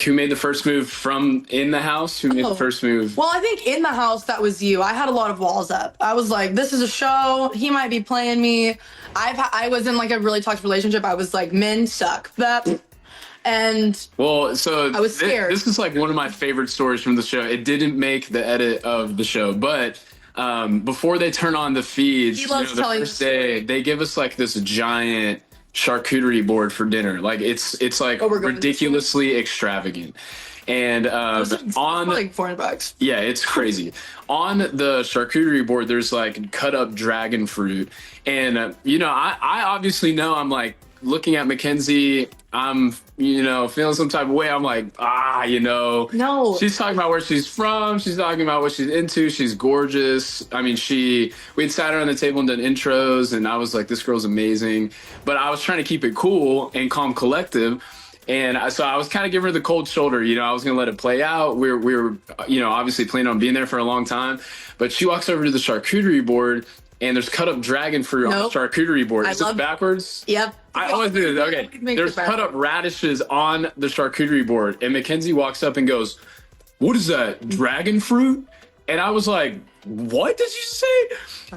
Who made the first move from in the house? Who made the first move? Well, I think in the house, that was you. I had a lot of walls up. I was like, this is a show. He might be playing me. I was in like a really toxic relationship. I was like, men suck. And well, so I was scared. This is like one of my favorite stories from the show. It didn't make the edit of the show, but before they turn on the feeds, the first day, they give us like this giant charcuterie board for dinner. Like it's like ridiculously extravagant. And on like $400. Yeah, it's crazy. On the charcuterie board, there's like cut up dragon fruit. And I obviously know, I'm like looking at Makensy, I'm feeling some type of way. I'm like, no. She's talking about where she's from. She's talking about what she's into. She's gorgeous. I mean, we had sat her on the table and done intros, and I was like, this girl's amazing. But I was trying to keep it cool and calm, collective. And so I was kind of giving her the cold shoulder. I was going to let it play out. We were obviously planning on being there for a long time. But she walks over to the charcuterie board, and there's cut up dragon fruit on the charcuterie board. Is it backwards? Yep. I always do this. Okay. There's cut up radishes on the charcuterie board. And Makensy walks up and goes, "What is that? Dragon fruit?" And I was like, "What did you say?"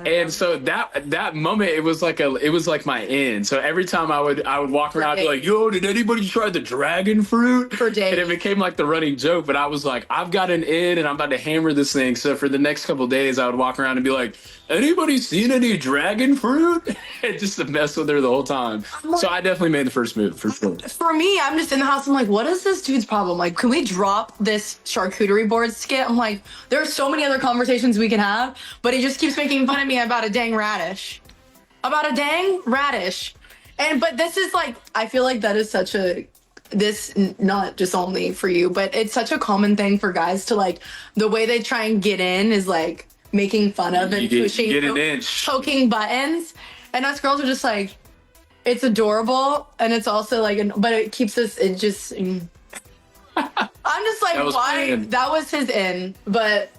And so that moment, it was like my end. So every time I would walk around and be like, "Yo, did anybody try the dragon fruit?" For days. And it became like the running joke. But I was like, I've got an in and I'm about to hammer this thing. So for the next couple of days, I would walk around and be like, "Anybody seen any dragon fruit?" And just to mess with her the whole time. So I definitely made the first move for sure. For me, I'm just in the house. I'm like, what is this dude's problem? Like, can we drop this charcuterie board skit? I'm like, there's so many other conversations we can have, but he just keeps making fun of me about a dang radish. But this is like, I feel like that is not just only for you, but it's such a common thing for guys to like, the way they try and get in is like making fun of and poking buttons. And us girls are just like, it's adorable. And it's also like, but it keeps us, I'm just like, why? That was his in, but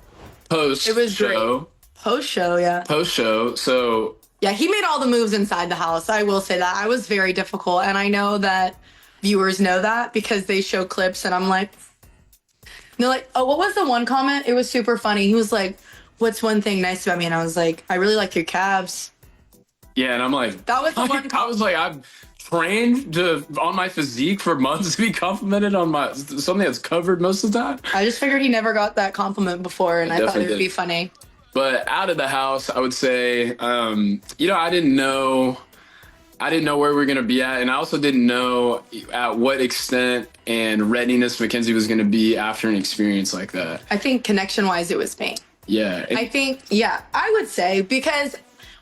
it was great. Post-show, yeah. Post-show, so... Yeah, he made all the moves inside the house. I will say that. I was very difficult, and I know that viewers know that because they show clips, and I'm like... They're like, oh, what was the one comment? It was super funny. He was like, "What's one thing nice about me?" And I was like, "I really like your calves." Yeah, and I'm like... That was the one I was like, I've trained on my physique for months to be complimented on something that's covered most of the time. I just figured he never got that compliment before, and I thought it would be funny. But out of the house, I would say, I didn't know where we were going to be at. And I also didn't know at what extent and readiness Makensy was going to be after an experience like that. I think connection-wise, it was me. Yeah. I would say because,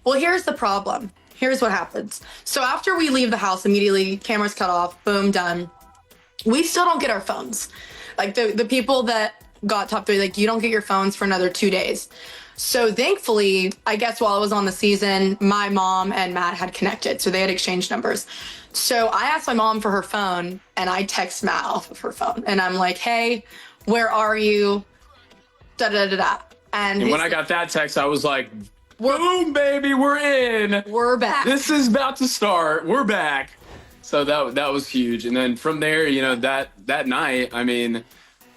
well, here's the problem. Here's what happens. So after we leave the house, immediately cameras cut off, boom, done. We still don't get our phones. Like the people that got top 3, like you don't get your phones for another 2 days. So thankfully, I guess while I was on the season, my mom and Matt had connected. So they had exchanged numbers. So I asked my mom for her phone and I text Matt off of her phone. And I'm like, "Hey, where are you? Da da da da." And when I got that text, I was like, boom, baby, we're in. We're back. This is about to start. We're back. So that was huge. And then from there, that night, I mean,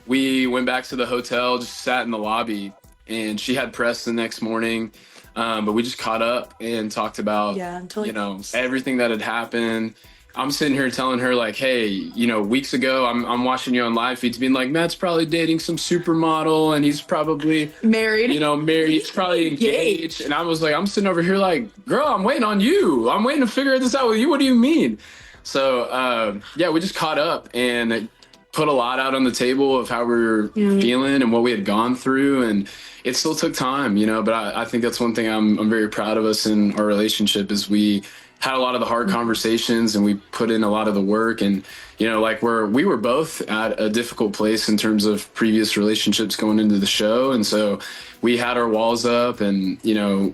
we went back to the hotel, just sat in the lobby. And she had press the next morning, but we just caught up and talked about, everything that had happened. I'm sitting here telling her like, "Hey, weeks ago, I'm watching you on live feeds, being like, Matt's probably dating some supermodel, and he's probably married. He's probably engaged." And I was like, I'm sitting over here like, "Girl, I'm waiting on you. I'm waiting to figure this out with you. What do you mean?" So we just caught up and put a lot out on the table of how we were feeling and what we had gone through, and it still took time, but I think that's one thing I'm very proud of us in our relationship is we had a lot of the hard conversations and we put in a lot of the work, and we were both at a difficult place in terms of previous relationships going into the show, and so we had our walls up, and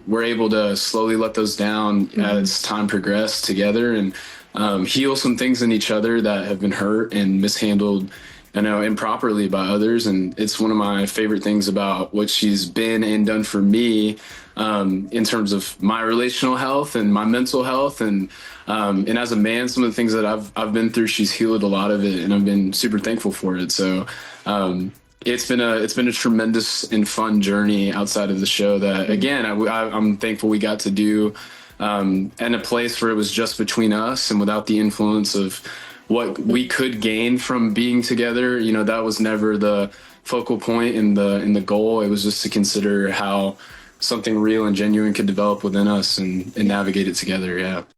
we're able to slowly let those down as time progressed together and heal some things in each other that have been hurt and mishandled I know, improperly by others. And it's one of my favorite things about what she's been and done for me, in terms of my relational health and my mental health. And as a man, some of the things that I've been through, she's healed a lot of it, and I've been super thankful for it. So, it's been a tremendous and fun journey outside of the show that, again, I'm thankful we got to do, in a place where it was just between us and without the influence of what we could gain from being together. You know, that was never the focal point in the goal. It was just to consider how something real and genuine could develop within us and navigate it together. Yeah.